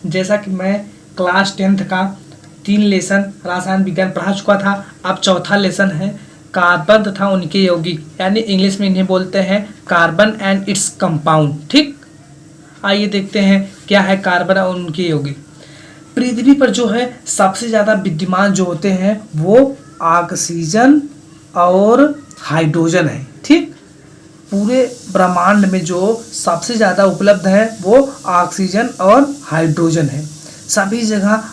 जैसा कि मैं क्लास 10th का 3 लेसन रसायन विज्ञान पढ़ा चुका था। अब चौथा लेसन है कार्बन तथा उनके यौगिक, यानी इंग्लिश में इन्हें बोलते हैं कार्बन एंड इट्स कंपाउंड। ठीक, आइए देखते हैं क्या है कार्बन और उनके यौगिक। पृथ्वी पर जो है सबसे ज़्यादा विद्यमान जो होते हैं वो ऑक्सीजन और हाइड्रोजन है। ठीक, पूरे ब्रह्मांड में जो सबसे ज़्यादा उपलब्ध है वो ऑक्सीजन और हाइड्रोजन है। सभी जगह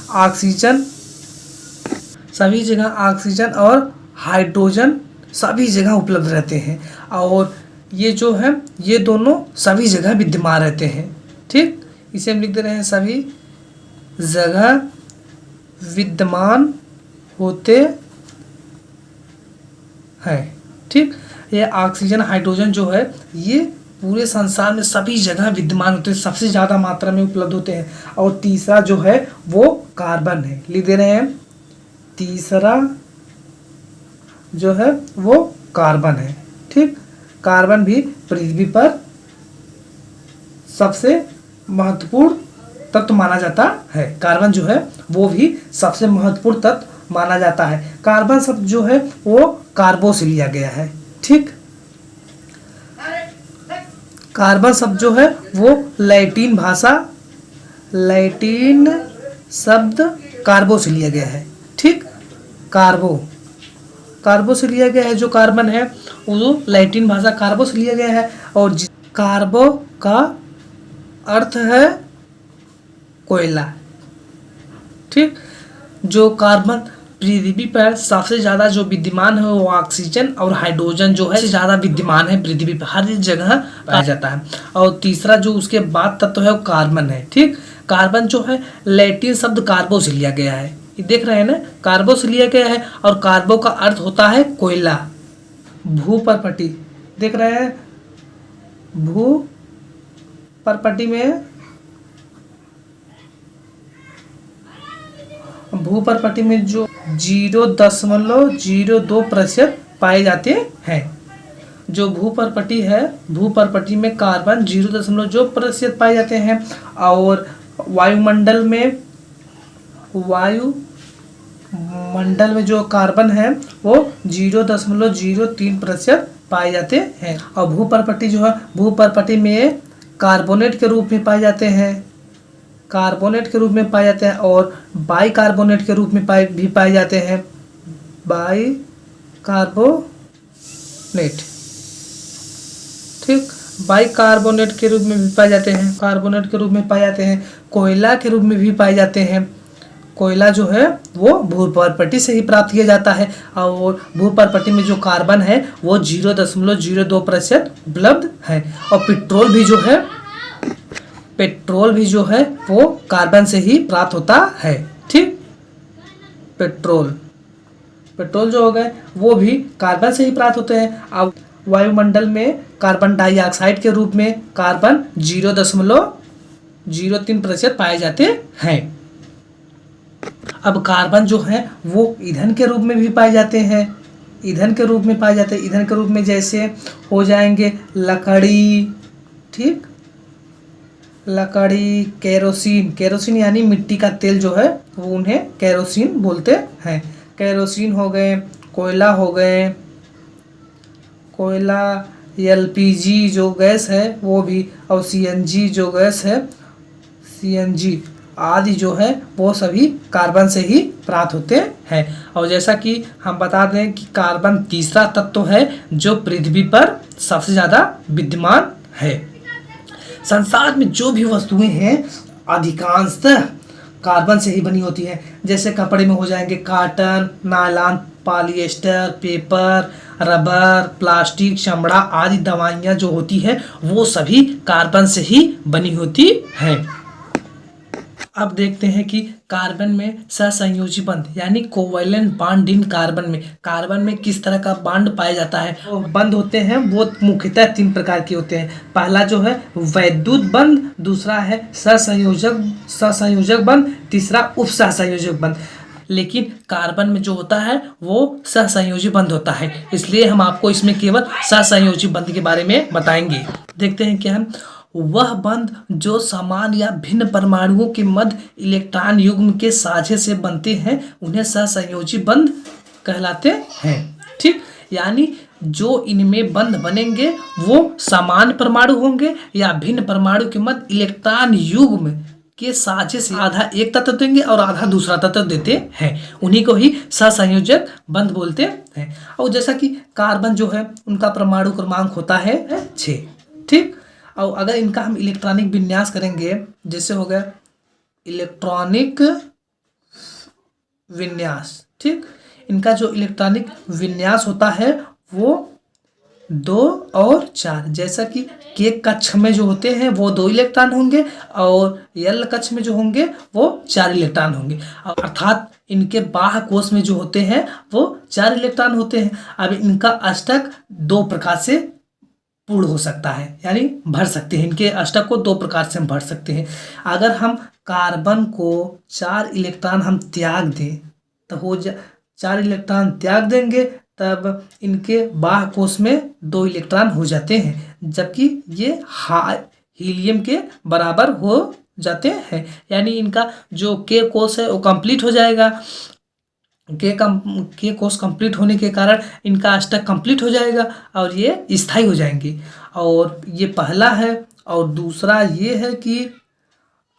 ऑक्सीजन और हाइड्रोजन सभी जगह उपलब्ध रहते हैं और ये जो है ये दोनों सभी जगह विद्यमान रहते हैं। ठीक, इसे हम लिख दे रहे हैं सभी जगह विद्यमान होते हैं। ठीक, ये ऑक्सीजन हाइड्रोजन जो है ये पूरे संसार में सभी जगह विद्यमान होते हैं, सबसे ज़्यादा मात्रा में उपलब्ध होते हैं। और तीसरा जो है वो कार्बन है, लिख दे रहे हैं तीसरा जो है वो कार्बन है। ठीक, कार्बन भी पृथ्वी पर सबसे महत्वपूर्ण तत्व माना जाता है। कार्बन जो है वो भी सबसे महत्वपूर्ण तत्व माना जाता है। कार्बन शब्द जो है वो कार्बो से लिया गया है। ठीक, कार्बन शब्द जो है वो लैटिन शब्द कार्बो से लिया गया है। ठीक, कार्बो से लिया गया है। जो कार्बन है वो लैटिन भाषा कार्बो से लिया गया है और कार्बो का अर्थ है कोयला। ठीक, जो कार्बन पृथ्वी पर सबसे ज़्यादा जो विद्यमान है वो ऑक्सीजन और हाइड्रोजन जो है ज़्यादा विद्यमान है पृथ्वी पर, हर जगह पाया जाता है। और तीसरा जो उसके बाद तत्व है वो कार्बन है। ठीक, कार्बन जो है लैटिन शब्द कार्बो से लिया गया है, ये देख रहे हैं ना, कार्बो से लिया गया है और कार्बो का अर्थ होता है कोयला। भूपर्पटी देख रहे हैं, भूपर्पटी में जो 0.02% पाए जाते हैं। जो भूपर्पटी में कार्बन 0.2% पाए जाते हैं और वायुमंडल में जो कार्बन है वो 0.03% पाए जाते हैं। और भूपर्पटी जो है भूपर्पटी में कार्बोनेट के रूप में पाए जाते हैं और बाइकार्बोनेट के रूप में भी पाए जाते हैं। बाइकार्बोनेट, ठीक, बाइकार्बोनेट के रूप में भी पाए जाते हैं। कोयला के रूप में भी पाए जाते हैं। कोयला जो है वो भूपर्पटी से ही प्राप्त किया जाता है और भूपर्पटी में जो कार्बन है वो 0.02% उपलब्ध है। और पेट्रोल भी जो है वो कार्बन से ही प्राप्त होता है। ठीक, पेट्रोल जो हो गए वो भी कार्बन से ही प्राप्त होते हैं। अब वायुमंडल में कार्बन डाइऑक्साइड के रूप में कार्बन 0.03% पाए जाते हैं। अब कार्बन जो है वो ईंधन के रूप में भी पाए जाते हैं। ईंधन के रूप में जैसे हो जाएंगे लकड़ी, ठीक, लकड़ी, केरोसिन यानी मिट्टी का तेल जो है वो उन्हें केरोसिन बोलते हैं। केरोसिन हो गए, कोयला हो गए, एलपीजी जो गैस है वो भी, और सीएनजी जो गैस है, सीएनजी आदि जो है वो सभी कार्बन से ही प्राप्त होते हैं। और जैसा कि हम बता दें कि कार्बन तीसरा तत्व है जो पृथ्वी पर सबसे ज़्यादा विद्यमान है। संसार में जो भी वस्तुएं हैं अधिकांशतः कार्बन से ही बनी होती हैं। जैसे कपड़े में हो जाएंगे cotton, nylon, polyester, paper, rubber, plastic, चमड़ा आदि दवाइयाँ जो होती है वो सभी कार्बन से ही बनी होती हैं। अब देखते हैं कि कार्बन में सहसंयोजी बंध यानी कोवैलेंट बॉन्ड इन कार्बन में किस तरह का बॉन्ड पाया जाता है। तो बंध होते हैं वो मुख्यतः 3 प्रकार के होते हैं। पहला जो है वैद्युत बंध, दूसरा है सहसंयोजक बंध, तीसरा उपसहसंयोजक बंध। लेकिन कार्बन में जो होता है वो सहसंयोजी बंध होता है, इसलिए हम आपको इसमें केवल सहसंयोजी बंध के बारे में बताएंगे। देखते हैं क्या है। वह बंध जो समान या भिन्न परमाणुओं के मध्य इलेक्ट्रॉन युग्म के साझे से बनते हैं उन्हें सहसंयोजी बंध कहलाते हैं। ठीक, यानी जो इनमें बंध बनेंगे वो समान परमाणु होंगे या भिन्न परमाणु के मध्य इलेक्ट्रॉन युग्म के साझे से आधा एक तत्व देंगे और आधा दूसरा तत्व देते हैं, उन्हीं को ही सहसंयोजक बंध बोलते हैं। और जैसा कि कार्बन जो है उनका परमाणु क्रमांक होता है 6। ठीक, और अगर इनका हम इलेक्ट्रॉनिक विन्यास करेंगे, जैसे हो गया इलेक्ट्रॉनिक विन्यास। ठीक, इनका जो इलेक्ट्रॉनिक विन्यास होता है वो 2 और 4। जैसा कि के कक्ष में जो होते हैं वो 2 इलेक्ट्रॉन होंगे और यल कक्ष में जो होंगे वो 4 इलेक्ट्रॉन होंगे, अर्थात इनके बाह्य कोश में जो होते हैं वो 4 इलेक्ट्रॉन होते हैं। अब इनका अष्टक 2 प्रकार से पूर्ण हो सकता है, यानी भर सकते हैं। इनके अष्टक को 2 प्रकार से हम भर सकते हैं। अगर हम कार्बन को 4 इलेक्ट्रॉन हम त्याग दें तो 4 इलेक्ट्रॉन त्याग देंगे तब इनके बाह्य कोश में 2 इलेक्ट्रॉन हो जाते हैं, जबकि ये हीलियम के बराबर हो जाते हैं। यानी इनका जो के कोश है वो कंप्लीट हो जाएगा। के कोश कंप्लीट होने के कारण इनका अष्टक कंप्लीट हो जाएगा और ये स्थायी हो जाएंगे। और ये पहला है। और दूसरा ये है कि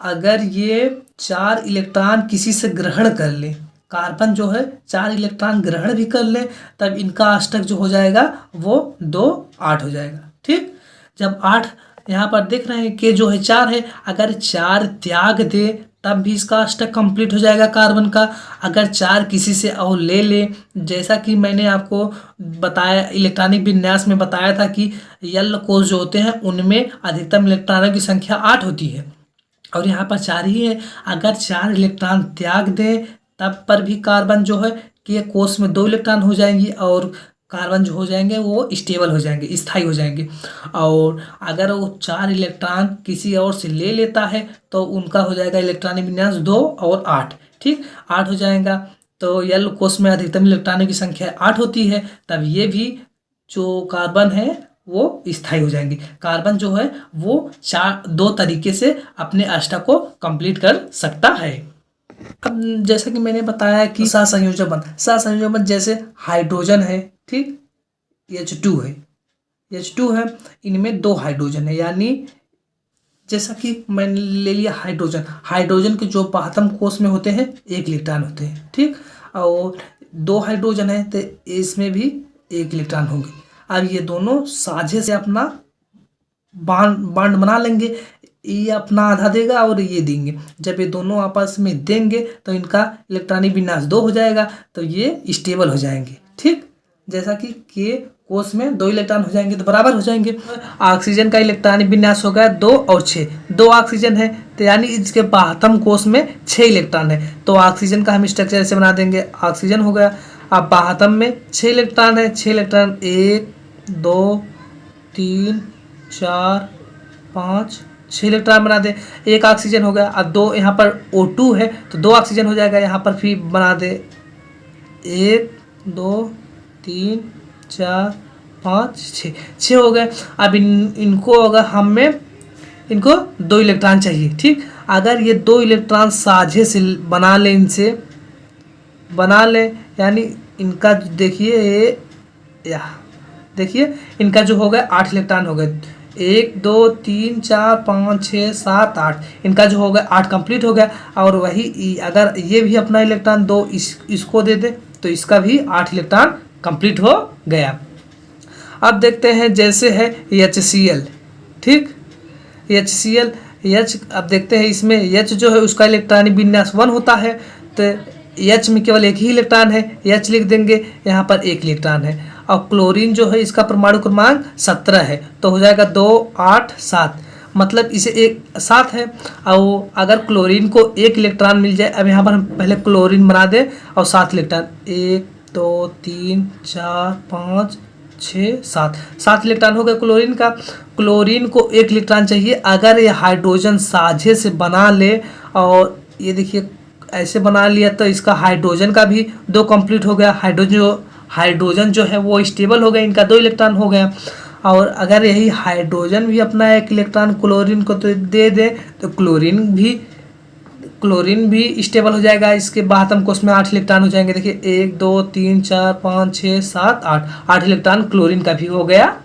अगर ये 4 इलेक्ट्रॉन किसी से ग्रहण कर ले, कार्बन जो है 4 इलेक्ट्रॉन ग्रहण भी कर ले, तब इनका अष्टक जो हो जाएगा वो 2 8 हो जाएगा। ठीक, जब 8 यहाँ पर देख रहे हैं कि जो है 4 है, अगर 4 त्याग दे तब भी इसका अष्टक कंप्लीट हो जाएगा कार्बन का। अगर 4 किसी से और ले ले, जैसा कि मैंने आपको बताया इलेक्ट्रॉनिक विन्यास में बताया था कि यल कोश जो होते हैं उनमें अधिकतम इलेक्ट्रॉनों की संख्या 8 होती है और यहाँ पर 4 ही है। अगर 4 इलेक्ट्रॉन त्याग दे तब पर भी कार्बन जो है के कोश में 2 इलेक्ट्रॉन हो जाएंगी और कार्बन जो हो जाएंगे वो स्टेबल हो जाएंगे, स्थायी हो जाएंगे। और अगर वो 4 इलेक्ट्रॉन किसी और से ले लेता है तो उनका हो जाएगा इलेक्ट्रॉनिक विन्यास 2 और 8। ठीक, 8 हो जाएगा। तो यल कोश में अधिकतम इलेक्ट्रॉनों की संख्या 8 होती है, तब ये भी जो कार्बन है वो स्थायी हो जाएंगे। कार्बन जो है वो 2 तरीके से अपने अष्टक को कंप्लीट कर सकता है। अब जैसे कि मैंने बताया कि सहसंयोजक बंध जैसे हाइड्रोजन है, ठीक, H2 है, H2 है, इनमें 2 हाइड्रोजन है। यानी जैसा कि मैंने ले लिया हाइड्रोजन के जो बाह्यतम कोश में होते हैं 1 इलेक्ट्रॉन होते हैं। ठीक, और 2 हाइड्रोजन है तो इसमें भी 1 इलेक्ट्रॉन होंगे। अब ये दोनों साझे से अपना बॉन्ड बना लेंगे, ये अपना आधा देगा और ये देंगे। जब ये दोनों आपस में देंगे तो इनका इलेक्ट्रॉनिक विन्यास 2 हो जाएगा, तो ये स्टेबल हो जाएंगे। ठीक, जैसा कि के कोश में 2 इलेक्ट्रॉन हो जाएंगे तो बराबर हो जाएंगे। ऑक्सीजन का इलेक्ट्रॉनिक विन्यास हो गया 2 और 6, 2 ऑक्सीजन है तो यानी इसके बाह्यतम कोश में 6 इलेक्ट्रॉन है। तो ऑक्सीजन का हम स्ट्रक्चर ऐसे बना देंगे, ऑक्सीजन हो गया। अब बाह्यतम में 6 इलेक्ट्रॉन है, 6 इलेक्ट्रॉन 1 2 3 4 5 6 इलेक्ट्रॉन बना दे, 1 ऑक्सीजन हो गया। अब 2 यहाँ पर O2 है तो 2 ऑक्सीजन हो जाएगा। यहाँ पर फिर बना दे 1 2 3 4 5 6 हो गए। अब इनको अगर हमें इनको 2 इलेक्ट्रॉन चाहिए। ठीक, अगर ये 2 इलेक्ट्रॉन साझे से बना ले, इनसे बना ले, यानी इनका देखिए इनका जो हो गया 8 इलेक्ट्रॉन हो गए। 1 2 3 4 5 6 7 8, इनका जो हो गया 8 कंप्लीट हो गया। और वही अगर ये भी अपना इलेक्ट्रॉन 2 इसको दे दे तो इसका भी 8 इलेक्ट्रॉन कंप्लीट हो गया। अब देखते हैं जैसे है HCl। ठीक, HCl अब देखते हैं इसमें H जो है उसका इलेक्ट्रॉनिक विन्यास 1 होता है, तो H में केवल 1 ही इलेक्ट्रॉन है, H लिख देंगे। यहाँ पर 1 इलेक्ट्रॉन है। और क्लोरीन जो है इसका परमाणु क्रमांक 17 है, तो हो जाएगा 2 8 7, मतलब इसे 1 7 है। और अगर क्लोरीन को 1 इलेक्ट्रॉन मिल जाए, अब यहाँ पर हम पहले क्लोरीन बना दें और 7 इलेक्ट्रॉन 1 2 3 4 5 6 7 इलेक्ट्रॉन हो गया क्लोरीन का। क्लोरीन को 1 इलेक्ट्रॉन चाहिए। अगर ये हाइड्रोजन साझे से बना ले, और ये देखिए ऐसे बना लिया, तो इसका हाइड्रोजन का भी 2 कंप्लीट हो गया। हाइड्रोजन जो है वो स्टेबल हो गया, इनका 2 इलेक्ट्रॉन हो गया। और अगर यही हाइड्रोजन भी अपना एक इलेक्ट्रॉन क्लोरीन को तो दे दे तो क्लोरीन भी स्टेबल हो जाएगा। इसके बाद हमको उसमें 8 इलेक्ट्रॉन हो जाएंगे। देखिए 1 2 3 4 5 6 7 8 इलेक्ट्रॉन क्लोरीन का भी हो गया।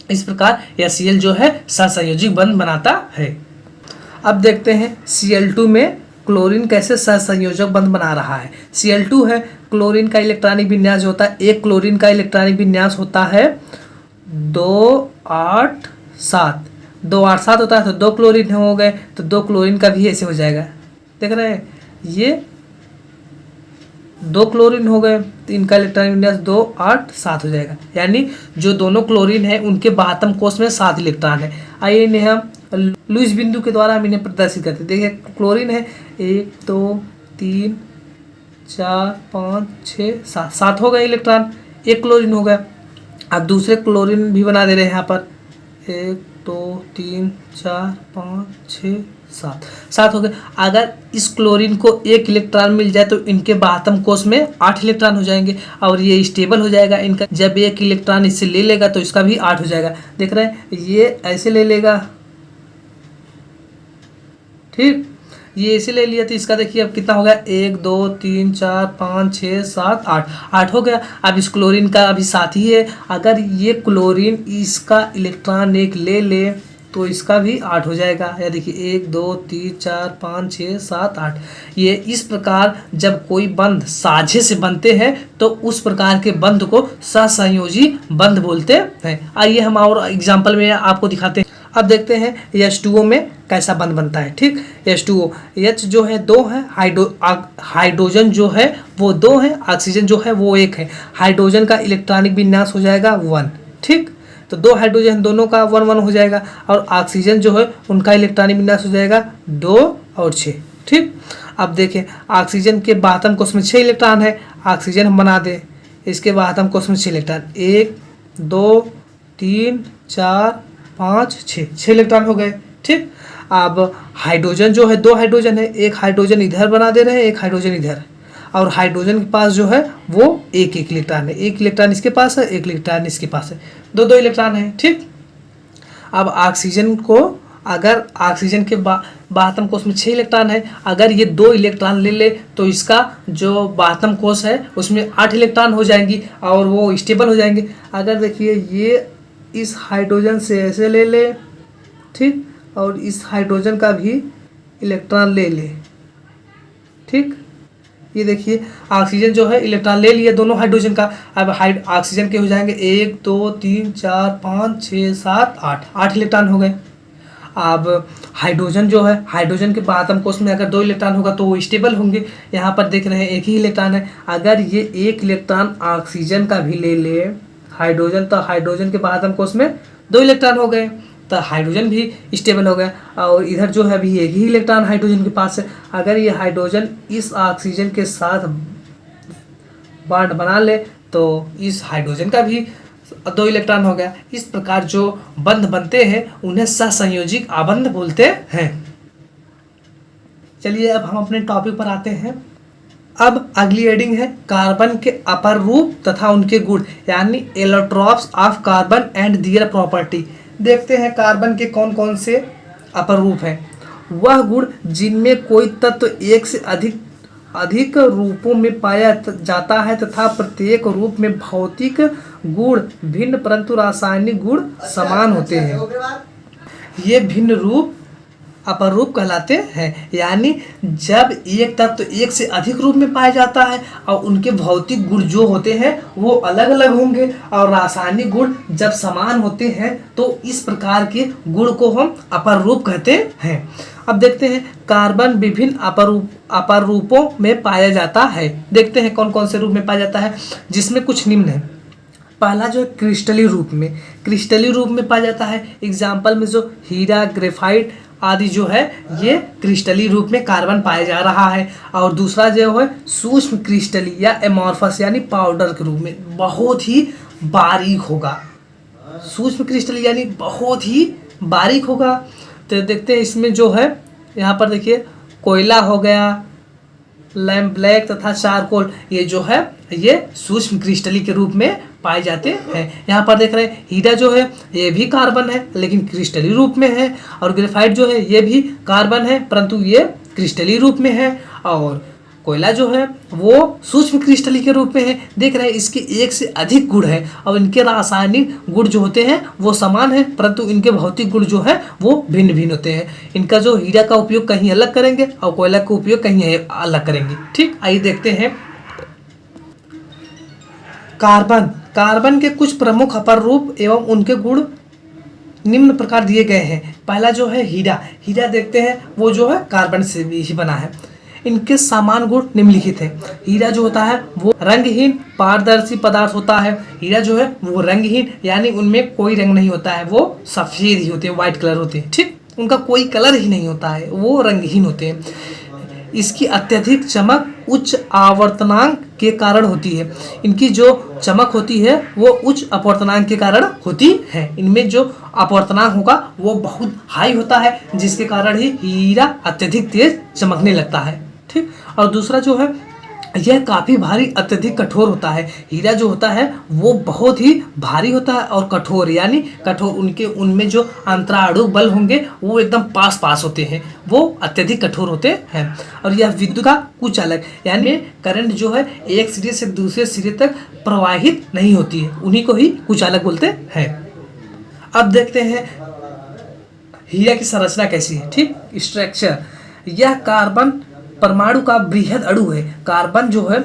इस प्रकार HCl जो है सहसंयोजक बंध बनाता है। अब देखते हैं Cl2 में क्लोरीन कैसे सहसंयोजक बंध बना रहा है। Cl2 है, क्लोरीन का इलेक्ट्रॉनिक विन्यास होता है, एक क्लोरीन का इलेक्ट्रॉनिक विन्यास होता है 2 8 7, 2 8 7 होता है, तो 2 क्लोरीन हो गए, तो 2 क्लोरीन का भी ऐसे हो जाएगा। देख रहे हैं, ये 2 क्लोरीन हो गए, तो इनका इलेक्ट्रॉनिक विन्यास 2 8 7 हो जाएगा। यानी जो दोनों क्लोरीन है उनके बाहतम कोष में 7 इलेक्ट्रॉन है। आइए इन्हें हम लुईस बिंदु के द्वारा हम इन्हें प्रदर्शित करते हैं। देखिए क्लोरीन है 1 2 3 4 5 6 7, 7 हो गए इलेक्ट्रॉन, एक क्लोरीन हो गया। अब दूसरे क्लोरीन भी बना दे रहे हैं यहाँ पर 1 2 3 4 5 6 7, 7 हो गए। अगर इस क्लोरीन को एक इलेक्ट्रॉन मिल जाए तो इनके बाहतम कोष में 8 इलेक्ट्रॉन हो जाएंगे और ये स्टेबल हो जाएगा इनका। जब एक इलेक्ट्रॉन इससे ले लेगा तो इसका भी 8 हो जाएगा। देख रहे हैं, ये ऐसे ले लेगा, ठीक, ये ऐसे ले लिया तो इसका देखिए अब कितना हो गया 1 2 3 4 5 6 7 8 हो गया। अब इस क्लोरीन का अभी साथ ही है, अगर ये क्लोरीन इसका इलेक्ट्रॉन एक ले ले तो इसका भी 8 हो जाएगा। या देखिए 1 2 3 4 5 6 7 8। ये इस प्रकार जब कोई बंध साझे से बनते हैं तो उस प्रकार के बंध को सहसंयोजी बंध बोलते हैं। आइए हम और एग्जाम्पल में आपको दिखाते हैं। अब देखते हैं H2O में कैसा बंध बनता है। ठीक, H2O, H जो है 2 है, हाइड्रोजन जो है वो 2 है, ऑक्सीजन जो है वो 1 है। हाइड्रोजन का इलेक्ट्रॉनिक विन्यास हो जाएगा 1, ठीक, तो 2 हाइड्रोजन दोनों का 1 1 हो जाएगा। और ऑक्सीजन जो है उनका इलेक्ट्रॉनिक विन्यास हो जाएगा 2 और 6, ठीक। अब देखें ऑक्सीजन के बाहतम कोष में 6 इलेक्ट्रॉन है, ऑक्सीजन हम बना दें, इसके बाहतम कोष में 6 इलेक्ट्रॉन, 1 2 3 4 5 6 इलेक्ट्रॉन हो गए, ठीक। अब हाइड्रोजन जो है 2 हाइड्रोजन है, एक हाइड्रोजन इधर बना दे रहे हैं, एक हाइड्रोजन इधर, और हाइड्रोजन के पास जो है वो एक इलेक्ट्रॉन है, एक इलेक्ट्रॉन इसके पास है, एक इलेक्ट्रॉन इसके पास है, 2 इलेक्ट्रॉन है, ठीक। अब ऑक्सीजन को, अगर ऑक्सीजन के बाहतम कोष में 6 इलेक्ट्रॉन है, अगर ये 2 इलेक्ट्रॉन ले ले तो इसका जो बाहतम कोष है उसमें 8 इलेक्ट्रॉन हो जाएंगी और वो स्टेबल हो जाएंगे। अगर देखिए ये इस हाइड्रोजन से ऐसे ले ले, ठीक, और इस हाइड्रोजन का भी इलेक्ट्रॉन ले ले, ठीक। ये देखिए ऑक्सीजन जो है इलेक्ट्रॉन ले लिया दोनों हाइड्रोजन का। अब ऑक्सीजन के हो जाएंगे 1 2 3 4 5 6 7 8 इलेक्ट्रॉन हो गए। अब हाइड्रोजन जो है, हाइड्रोजन के बाहतम कोष में अगर 2 इलेक्ट्रॉन होगा तो वो स्टेबल होंगे। यहाँ पर देख रहे हैं एक ही इलेक्ट्रॉन है, अगर ये एक इलेक्ट्रॉन ऑक्सीजन का भी ले ले हाइड्रोजन, तो हाइड्रोजन के बाहतम कोष में 2 इलेक्ट्रॉन हो गए, तो हाइड्रोजन भी स्टेबल हो गया। और इधर जो है अभी एक ही इलेक्ट्रॉन हाइड्रोजन के पास है, अगर ये हाइड्रोजन इस ऑक्सीजन के साथ बॉन्ड बना ले तो इस हाइड्रोजन का भी 2 इलेक्ट्रॉन हो गया। इस प्रकार जो बंध बनते हैं उन्हें सहसंयोजक आबंध बोलते हैं। चलिए अब हम अपने टॉपिक पर आते हैं। अब अगली हेडिंग है कार्बन के अपर रूप तथा उनके गुण, यानी allotropes of carbon and their property. देखते हैं कार्बन के कौन कौन से अपर रूप हैं। वह गुण जिनमें कोई तत्व एक से अधिक रूपों में पाया जाता है तथा प्रत्येक रूप में भौतिक गुण भिन्न परंतु रासायनिक गुण समान होते हैं, ये भिन्न रूप अपर रूप कहलाते हैं। यानी जब एक तत्व एक से अधिक रूप में पाया जाता है और उनके भौतिक गुण जो होते हैं वो अलग अलग होंगे और रासायनिक गुण जब समान होते हैं तो इस प्रकार के गुण को हम अपर रूप कहते हैं। अब देखते हैं कार्बन विभिन्न अपर रूपों में पाया जाता है। देखते हैं कौन कौन से रूप में पाया जाता है, जिसमें कुछ निम्न है। पहला जो है क्रिस्टली रूप में पाया जाता है। एग्जाम्पल में जो हीरा, ग्रेफाइट आदि जो है ये क्रिस्टली रूप में कार्बन पाया जा रहा है। और दूसरा जो है सूक्ष्म क्रिस्टली या एमॉर्फस यानी पाउडर के रूप में बहुत ही बारीक होगा। सूक्ष्म क्रिस्टली यानी बहुत ही बारीक होगा। तो देखते हैं इसमें जो है, यहाँ पर देखिए कोयला हो गया, लैम्प ब्लैक तथा चारकोल, ये जो है ये सूक्ष्म क्रिस्टली के रूप में पाए जाते हैं। यहाँ पर देख रहे हैं हीरा जो है ये भी कार्बन है लेकिन क्रिस्टलीय रूप में है, और ग्रेफाइट जो है ये भी कार्बन है परंतु ये क्रिस्टलीय रूप में है, और कोयला जो है वो सूक्ष्म क्रिस्टलीय के रूप में है। देख रहे हैं इसके एक से अधिक गुण है और इनके रासायनिक गुण जो होते हैं वो समान है परंतु इनके भौतिक गुण जो है वो भिन्न भिन्न होते हैं। इनका जो हीरा का उपयोग कहीं अलग करेंगे और कोयला का उपयोग कहीं अलग करेंगे। ठीक, आइए देखते हैं कार्बन। कार्बन के कुछ प्रमुख अपर रूप एवं उनके गुण निम्न प्रकार दिए गए हैं। पहला जो है हीरा, हीरा देखते हैं वो जो है कार्बन से ही बना है। इनके समान गुण निम्नलिखित है। हीरा जो होता है वो रंगहीन पारदर्शी पदार्थ होता है। हीरा जो है वो रंगहीन यानी उनमें कोई रंग नहीं होता है, वो सफ़ेद ही होते हैं, व्हाइट कलर होते हैं। ठीक, उनका कोई कलर ही नहीं होता है, वो रंगहीन होते हैं। इसकी अत्यधिक चमक उच्च आवर्तनांक के कारण होती है। इनकी जो चमक होती है वो उच्च अपवर्तनांक के कारण होती है। इनमें जो अपवर्तनांक होगा वो बहुत हाई होता है जिसके कारण ही हीरा अत्यधिक तेज चमकने लगता है। ठीक, और दूसरा जो है यह काफ़ी भारी अत्यधिक कठोर होता है। हीरा जो होता है वो बहुत ही भारी होता है और कठोर, यानी कठोर उनमें जो अंतराणु बल होंगे वो एकदम पास पास होते हैं, वो अत्यधिक कठोर होते हैं। और यह विद्युत का कुचालक यानी करंट जो है एक सिरे से दूसरे सिरे तक प्रवाहित नहीं होती है, उन्हीं को ही कुचालक बोलते हैं। अब देखते हैं हीरा की संरचना कैसी है। ठीक, स्ट्रक्चर, यह कार्बन परमाणु का बृहद अणु है। कार्बन जो है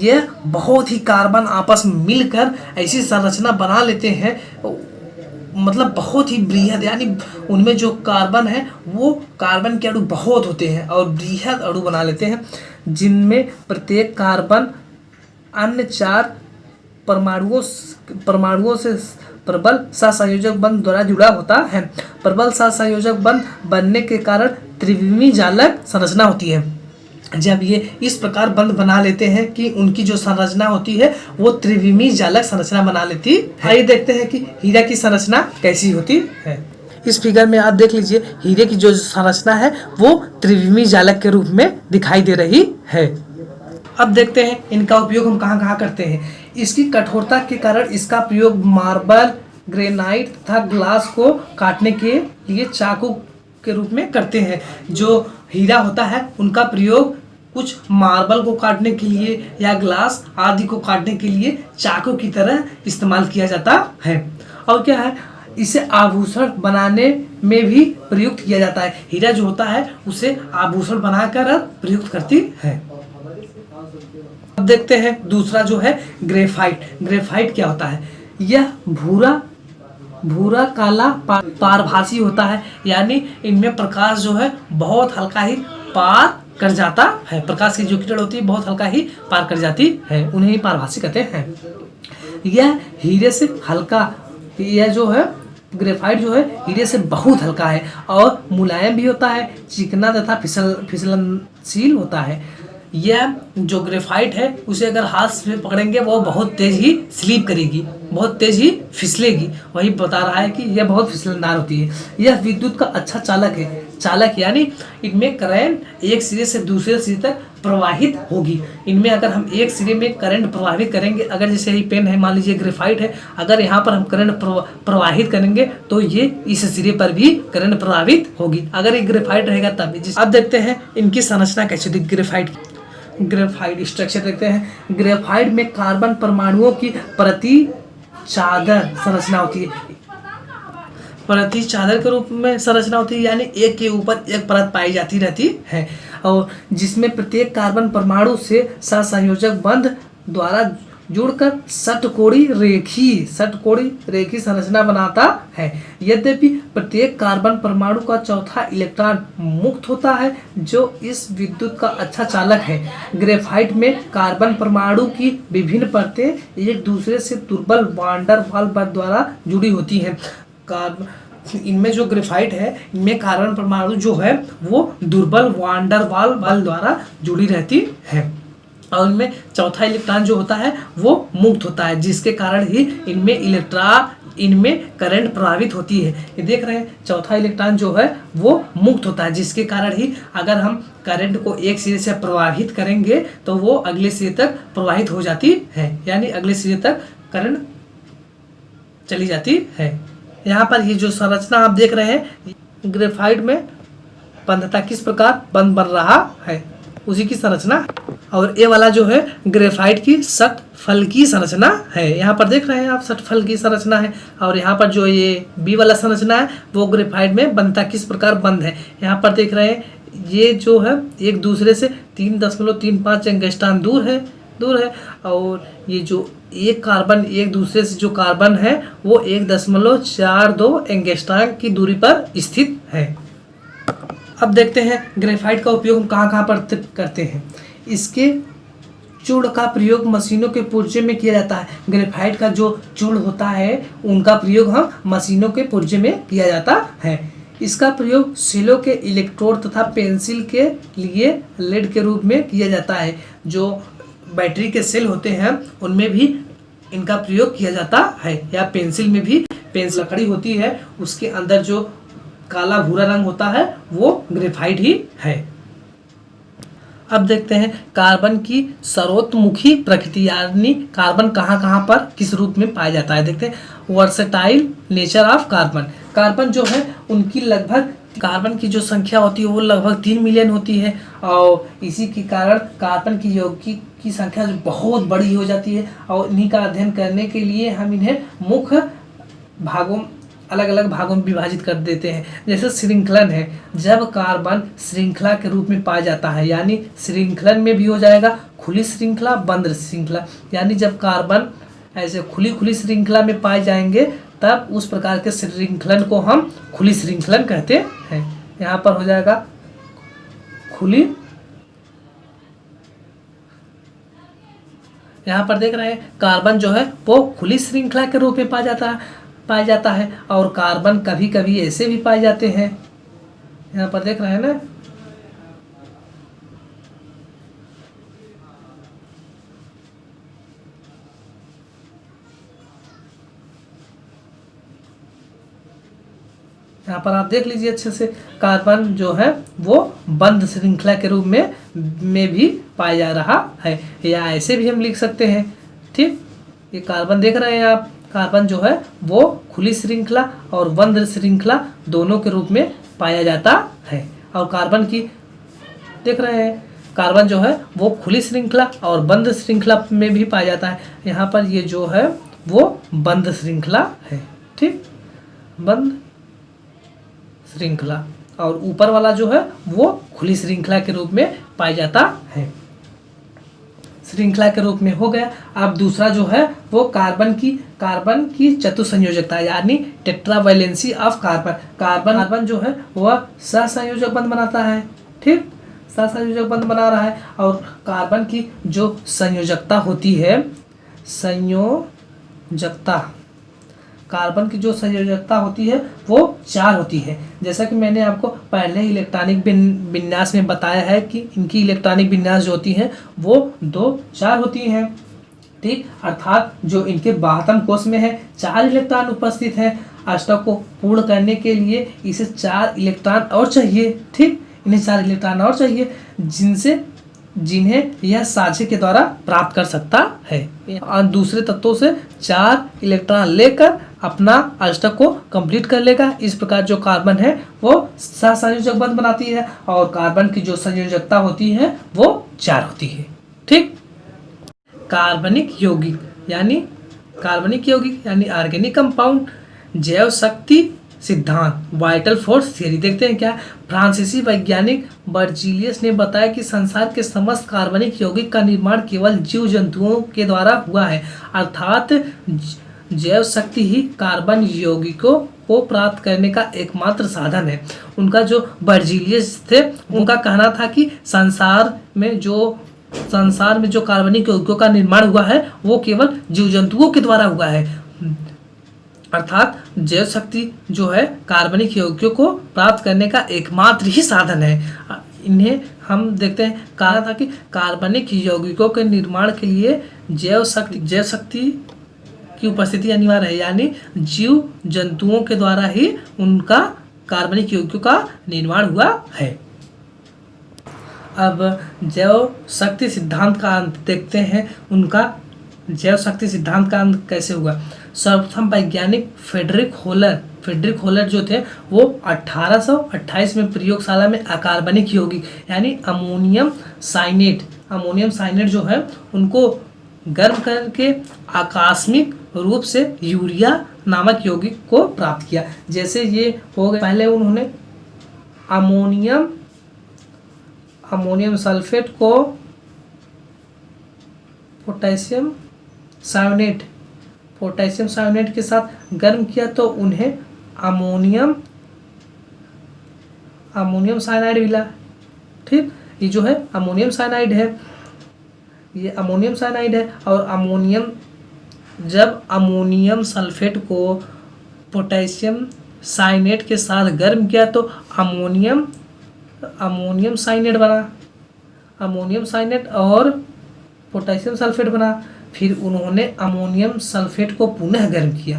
यह बहुत ही कार्बन आपस में मिलकर ऐसी संरचना बना लेते हैं, मतलब बहुत ही बृहद, यानी उनमें जो कार्बन है वो कार्बन के अणु बहुत होते हैं और बृहद अणु बना लेते हैं, जिनमें प्रत्येक कार्बन अन्य 4 परमाणुओं से प्रबल सहसंयोजक बंध द्वारा जुड़ा होता है। प्रबल सहसंयोजक बंध बनने के कारण त्रिविमी जालक संरचना होती है। जब ये इस प्रकार बंध बना लेते हैं कि उनकी जो संरचना होती है वो त्रिविमी जालक संरचना बना लेती है। आइए देखते हैं कि हीरा की संरचना कैसी होती है। इस फिगर में आप देख लीजिए हीरे की जो संरचना है वो त्रिविमी जालक के रूप में दिखाई दे रही है। अब देखते हैं इनका उपयोग हम कहाँ कहाँ करते हैं। इसकी कठोरता के कारण इसका प्रयोग मार्बल, ग्रेनाइट तथा ग्लास को काटने के लिए चाकू के रूप में करते हैं। जो हीरा होता है उनका प्रयोग कुछ मार्बल को काटने के लिए या ग्लास आदि को काटने के लिए चाकू की तरह इस्तेमाल किया जाता है। और क्या है, इसे आभूषण बनाने में भी प्रयुक्त किया जाता है। हीरा जो होता है उसे आभूषण बनाकर प्रयुक्त करती है। अब देखते हैं दूसरा जो है ग्रेफाइट। ग्रेफाइट क्या होता है, यह भूरा काला पारभासी होता है, यानी इनमें प्रकाश जो है बहुत हल्का ही पार कर जाता है। प्रकाश की जो किरण होती है बहुत हल्का ही पार कर जाती है, उन्हें ही पारभासी कहते हैं। यह हीरे से हल्का, यह जो है ग्रेफाइट जो है हीरे से बहुत हल्का है और मुलायम भी होता है, चिकना तथा फिसलनशील होता है। यह जो ग्रेफाइट है उसे अगर हाथ से पकड़ेंगे वो बहुत तेज ही स्लिप करेगी, बहुत तेज ही फिसलेगी। वही बता रहा है कि यह बहुत फिसलनदार होती है। यह विद्युत का अच्छा चालक है। चालक यानी इनमें करंट एक सिरे से दूसरे सिरे तक प्रवाहित होगी। इनमें अगर हम एक सिरे में करंट प्रवाहित करेंगे, अगर जैसे ये पेन है, मान लीजिए ग्रेफाइट है, अगर यहाँ पर हम करंट प्रवाहित करेंगे तो ये इस सिरे पर भी करंट प्रवाहित होगी, अगर ये ग्रेफाइट रहेगा तब। अब देखते हैं इनकी संरचना कैसी होती है। ग्रेफाइट स्ट्रक्चर देखते हैं। ग्रेफाइट में कार्बन परमाणुओं की प्रति चादर संरचना होती है। प्रति चादर के रूप में संरचना होती है, यानी एक के ऊपर एक परत पाई जाती रहती है, और जिसमें प्रत्येक कार्बन परमाणु से सहसंयोजक बंध द्वारा जुड़कर षटकोणी रेखी संरचना बनाता है। यद्यपि प्रत्येक कार्बन परमाणु का चौथा इलेक्ट्रॉन मुक्त होता है, जो इस विद्युत का अच्छा चालक है। ग्रेफाइट में कार्बन परमाणु की विभिन्न परतें एक दूसरे से दुर्बल वान डर वाल बल द्वारा जुड़ी होती हैं। इनमें जो ग्रेफाइट है इनमें कार्बन परमाणु जो है वो दुर्बल वान डर वाल बल द्वारा जुड़ी रहती है, और इनमें चौथा इलेक्ट्रॉन जो होता है वो मुक्त होता है, जिसके कारण ही इनमें करंट प्रभावित होती है। ये देख रहे हैं चौथा इलेक्ट्रॉन जो है वो मुक्त होता है, जिसके कारण ही अगर हम करंट को एक सिरे से प्रवाहित करेंगे तो वो अगले सिरे तक प्रवाहित हो जाती है, यानी अगले सिरे तक करंट चली जाती है। यहाँ पर ये जो संरचना आप देख रहे हैं, ग्रेफाइट में बंधता किस प्रकार बंध बन रहा है, उसी की संरचना। और ये वाला जो है ग्रेफाइट की षटफल की संरचना है। यहाँ पर देख रहे हैं आप, षटफल की संरचना है। और यहाँ पर जो ये बी वाला संरचना है वो ग्रेफाइट में बंधता किस प्रकार बंध है। यहाँ पर देख रहे हैं ये जो है एक दूसरे से 3.35 एंगस्ट्रॉम दूर है। और ये जो एक कार्बन एक दूसरे से जो कार्बन है वो 1.42 एंगस्ट्रॉम की दूरी पर स्थित है। अब देखते हैं ग्रेफाइट का उपयोग हम कहाँ पर करते हैं। इसके चूड़ का प्रयोग मशीनों के पुर्जे में किया जाता है। ग्रेफाइट का जो चूड़ होता है उनका प्रयोग हम मशीनों के पुर्जे में किया जाता है। इसका प्रयोग सेलों के इलेक्ट्रोड तथा पेंसिल के लिए लेड के रूप में किया जाता है। जो बैटरी के सेल होते हैं उनमें भी इनका प्रयोग किया जाता है, या पेंसिल में भी, पेंसिल लकड़ी होती है उसके अंदर जो काला भूरा रंग होता है वो ग्रेफाइट ही है। अब देखते हैं कार्बन की सर्वोत्मुखी प्रकृति, यानी कार्बन कहाँ पर किस रूप में पाया जाता है। देखते हैं versatile nature of carbon. Carbon जो है उनकी लगभग, कार्बन की जो संख्या होती है वो लगभग 3 मिलियन होती है। और इसी के कारण कार्बन की यौगिक की संख्या जो बहुत बड़ी हो जाती है। और इन्हीं का अध्ययन करने के लिए हम इन्हें मुख्य भागों, अलग अलग भागों में विभाजित कर देते हैं। जैसे श्रृंखलन है, जब कार्बन श्रृंखला के रूप में पाया जाता है, यानी श्रृंखलन में भी हो जाएगा खुली श्रृंखला, बंद श्रृंखला। यानी जब कार्बन ऐसे खुली श्रृंखला में पाए जाएंगे तब उस प्रकार के श्रृंखलन को हम खुली श्रृंखलन कहते हैं। यहाँ पर हो जाएगा खुली, यहाँ पर देख रहे हैं कार्बन जो है वो खुली श्रृंखला के रूप में पाया जाता है। और कार्बन कभी कभी ऐसे भी पाए जाते हैं, यहाँ पर देख रहे हैं ना। यहाँ पर आप देख लीजिए अच्छे से, कार्बन जो है वो बंद श्रृंखला के रूप में भी पाया जा रहा है, या ऐसे भी हम लिख सकते हैं। ठीक, ये कार्बन देख रहे हैं आप, कार्बन जो है वो खुली श्रृंखला और बंद श्रृंखला दोनों के रूप में पाया जाता है। और कार्बन की देख रहे हैं, कार्बन जो है वो खुली श्रृंखला और बंद श्रृंखला में भी पाया जाता है। यहाँ पर ये जो है वो बंद श्रृंखला है। ठीक, बंद श्रृंखला, और ऊपर वाला जो है वो खुली श्रृंखला के रूप में पाया जाता है। श्रृंखला के रूप में हो गया। अब दूसरा जो है वो कार्बन की चतुसंयोजकता, यानी टेट्रावैलेंसी ऑफ कार्बन। कार्बन जो है वह सहसंयोजक बंध बनाता है। ठीक, सहसंयोजक बंध बना रहा है। और कार्बन की जो संयोजकता होती है, कार्बन की जो संयोजकता होती है वो 4 होती है। जैसा कि मैंने आपको पहले इलेक्ट्रॉनिक विन्यास में बताया है कि इनकी इलेक्ट्रॉनिक विन्यास जो होती हैं वो 2-4 होती हैं। ठीक, अर्थात जो इनके बाह्यतम कोश में है 4 इलेक्ट्रॉन उपस्थित हैं। अष्टक को पूर्ण करने के लिए इसे 4 इलेक्ट्रॉन और चाहिए। ठीक, इन्हें 4 इलेक्ट्रॉन और चाहिए जिन्हें यह साझे के द्वारा प्राप्त कर सकता है। और दूसरे तत्वों से 4 इलेक्ट्रॉन लेकर अपना अष्टक को कंप्लीट कर लेगा। इस प्रकार जो कार्बन है वो सहसंयोजक बंध बनाती है, और कार्बन की जो संयोजकता होती है वो 4 होती है। ठीक, कार्बनिक यौगिक यानी ऑर्गेनिक कंपाउंड, जैव शक्ति सिद्धांत, वाइटल फोर्स थियरी। देखते हैं क्या, फ्रांसीसी वैज्ञानिक बर्जीलियस ने बताया कि संसार के समस्त कार्बनिक यौगिक का निर्माण केवल जीव जंतुओं के द्वारा हुआ है। अर्थात जैव शक्ति ही कार्बन यौगिकों को प्राप्त करने का एकमात्र साधन है। उनका जो बर्जीलियस थे उनका कहना था कि संसार में जो कार्बनिक यौगिकों का निर्माण हुआ है वो केवल जीव जंतुओं के द्वारा हुआ है। अर्थात जैव शक्ति जो है कार्बनिक यौगिकों को प्राप्त करने का एकमात्र ही साधन है। इन्हें हम देखते हैं, कहा था कि कार्बनिक यौगिकों के निर्माण के लिए जैव शक्ति की उपस्थिति अनिवार्य है, यानी जीव जंतुओं के द्वारा ही उनका कार्बनिक यौगिकों का निर्माण हुआ है। अब जैव शक्ति सिद्धांत का अंत देखते हैं। उनका जैव शक्ति सिद्धांत का अंत कैसे हुआ। सर्वप्रथम वैज्ञानिक फ्रेडरिक होलर जो थे वो 1828 में प्रयोगशाला में अकार्बनिक यौगिक यानी अमोनियम साइनेट जो है उनको गर्म करके आकस्मिक रूप से यूरिया नामक यौगिक को प्राप्त किया। जैसे ये हो गए, पहले उन्होंने अमोनियम सल्फेट को पोटेशियम सायोनेट के साथ गर्म किया तो उन्हें अमोनियम साइनाइड मिला। ठीक, ये जो है अमोनियम साइनाइड है, ये अमोनियम साइनाइड है। और जब अमोनियम सल्फेट को पोटेशियम साइनेट के साथ गर्म किया तो अमोनियम साइनेट बना, अमोनियम साइनेट और पोटेशियम सल्फेट बना। फिर उन्होंने अमोनियम सल्फेट को पुनः गर्म किया।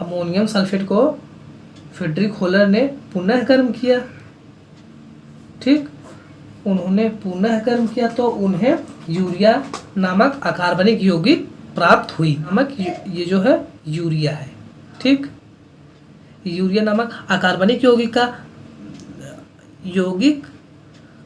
अमोनियम सल्फेट को फ्रेडरिक होलर ने पुनः गर्म किया। ठीक, उन्होंने पुनः गर्म किया तो उन्हें यूरिया नामक अकार्बनिक यौगिक प्राप्त हुई। ये जो है यूरिया है। ठीक, यूरिया नामक अकार्बनिक यौगिक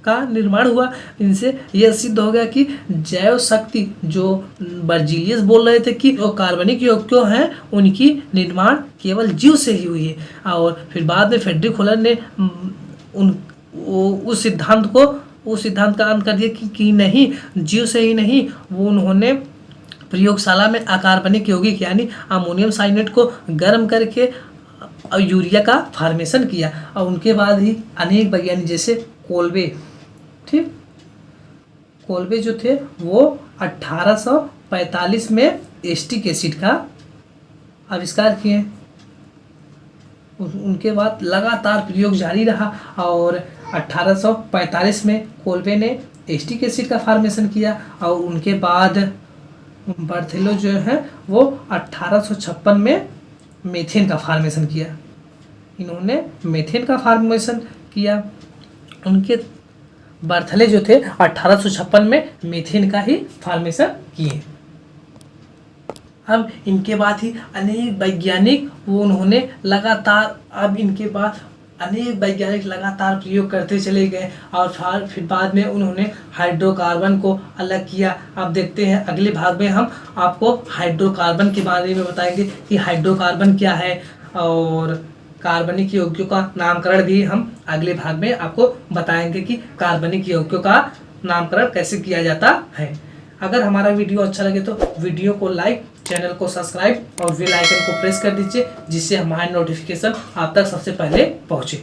का निर्माण हुआ। इनसे यह सिद्ध हो गया कि जैव शक्ति, जो बर्जीलियस बोल रहे थे कि जो कार्बनिक यौगिक हैं उनकी निर्माण केवल जीव से ही हुई है। और फिर बाद में फ्रेडरिक होलर ने उस सिद्धांत का अंत कर दिया कि नहीं, जीव से ही नहीं, वो उन्होंने प्रयोगशाला में अकार्बनिक यौगिक यानी अमोनियम साइनेट को गर्म करके यूरिया का फॉर्मेशन किया। और उनके बाद ही अनेक वैज्ञानिक जैसे कोल्बे जो थे वो 1845 में एस्टिक एसिड का आविष्कार किए। उनके बाद लगातार प्रयोग जारी रहा और 1845 में कोल्बे ने एस्टिक एसिड का फॉर्मेशन किया। और उनके बाद बर्थेलो जो है वो 1856 में मीथेन का फॉर्मेशन किया। इन्होंने मीथेन का फॉर्मेशन किया। उनके बर्थले जो थे 1856 में मीथेन का ही फॉर्मेशन किए। अब इनके बाद ही अनेक वैज्ञानिक लगातार प्रयोग करते चले गए। और फिर बाद में उन्होंने हाइड्रोकार्बन को अलग किया। अब देखते हैं अगले भाग में हम आपको हाइड्रोकार्बन के बारे में बताएंगे कि हाइड्रोकार्बन क्या है, और कार्बनिक यौगिकों का नामकरण भी हम अगले भाग में आपको बताएंगे कि कार्बनिक यौगिकों का नामकरण कैसे किया जाता है। अगर हमारा वीडियो अच्छा लगे तो वीडियो को लाइक, चैनल को सब्सक्राइब और बेल आइकन को प्रेस कर दीजिए, जिससे हमारे नोटिफिकेशन आप तक सबसे पहले पहुंचे।